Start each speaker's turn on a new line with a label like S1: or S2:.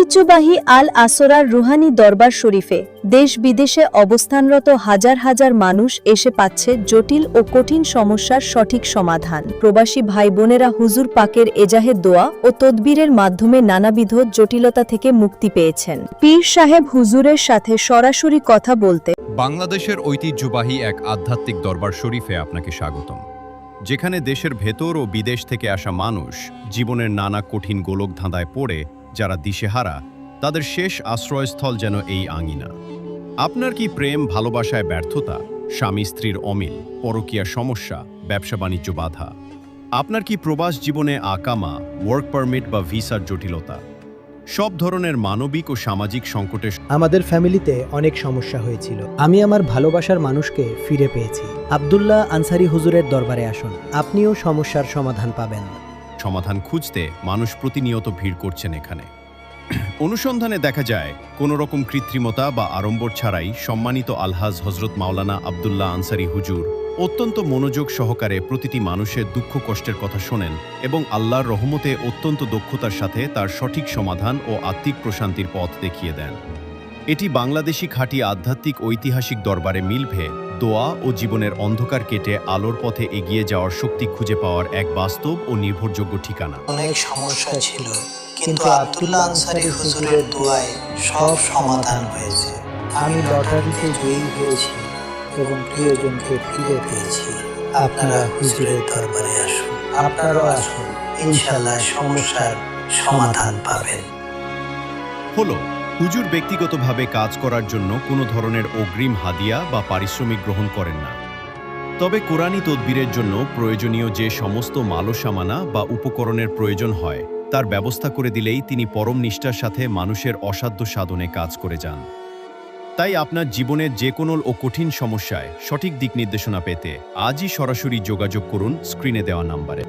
S1: ঐতিহ্যবাহী আল আসরার রুহানি দরবার শরীফে দেশ বিদেশে অবস্থানরত হাজার হাজার মানুষ এসে পাচ্ছে জটিল ও কঠিন সমস্যার সঠিক সমাধান। প্রবাসী ভাই বোনেরা হুজুর পাকের এজাহে দোয়া ও তদবিরের মাধ্যমে নানাবিধ জটিলতা থেকে মুক্তি পেয়েছেন। পীর সাহেব হুজুরের সাথে সরাসরি কথা বলতে
S2: বাংলাদেশের ঐতিহ্যবাহী এক আধ্যাত্মিক দরবার শরীফে আপনাকে স্বাগতম, যেখানে দেশের ভেতর ও বিদেশ থেকে আসা মানুষ জীবনের নানা কঠিন গোলকধাঁধায় পড়ে যারা দিশেহারা, তাদের শেষ আশ্রয়স্থল যেন এই আঙিনা। আপনার কি প্রেম ভালোবাসায় ব্যর্থতা, স্বামী স্ত্রীর অমিল, পরকীয়া সমস্যা, ব্যবসা বাণিজ্য বাধা? আপনার কি প্রবাস জীবনে আকামা, ওয়ার্ক পারমিট বা ভিসার জটিলতা? সব ধরনের মানবিক ও সামাজিক সংকটের
S3: আমাদের ফ্যামিলিতে অনেক সমস্যা হয়েছিল। আমি আমার ভালোবাসার মানুষকে ফিরে পেয়েছি। আব্দুল্লাহ আনসারী হুজুরের দরবারে আসুন, আপনিও সমস্যার সমাধান পাবেন।
S2: সমাধান খুঁজতে মানুষ প্রতিনিয়ত ভিড় করছেন এখানে। অনুসন্ধানে দেখা যায় কোনো রকম কৃত্রিমতা বা আড়ম্বর ছাড়াই সম্মানিত আলহাজ হজরত মাওলানা আব্দুল্লাহ আনসারী হুজুর অত্যন্ত মনোযোগ সহকারে প্রতিটি মানুষের দুঃখ কষ্টের কথা শোনেন এবং আল্লাহর রহমতে অত্যন্ত দক্ষতার সাথে তার সঠিক সমাধান ও আত্মিক প্রশান্তির পথ দেখিয়ে দেন। এটি বাংলাদেশি খাঁটি আধ্যাত্মিক ঐতিহাসিক দরবারে মিলবে দোয়া ও জীবনের অন্ধকার কেটে আলোর পথে এগিয়ে যাওয়ার শক্তি খুঁজে পাওয়ার এক বাস্তব ও নির্ভরযোগ্য ঠিকানা।
S4: অনেক সমস্যা ছিল, কিন্তু আব্দুল্লাহ আনসারী হুজুরের দোয়ায় সব সমাধান হয়েছে। আমি লটারিতে জয়ী হয়েছি এবং প্রিয়জনকে ফিরে পেয়েছি। আপনারা হুজুরের দরবারে আসুন, আপনারাও আসুন, ইনশাআল্লাহ সমস্যার সমাধান পাবেন।
S2: হলো হুজুর ব্যক্তিগতভাবে কাজ করার জন্য কোনো ধরনের অগ্রিম হাদিয়া বা পারিশ্রমিক গ্রহণ করেন না। তবে কোরআনী তদবিরের জন্য প্রয়োজনীয় যে সমস্ত মালসামানা বা উপকরণের প্রয়োজন হয় তার ব্যবস্থা করে দিলেই তিনি পরম নিষ্ঠার সাথে মানুষের অসাধ্য সাধনে কাজ করে যান। তাই আপনার জীবনের যে কোনো ও কঠিন সমস্যায় সঠিক দিক নির্দেশনা পেতে আজই সরাসরি যোগাযোগ করুন স্ক্রিনে দেওয়া নাম্বারে।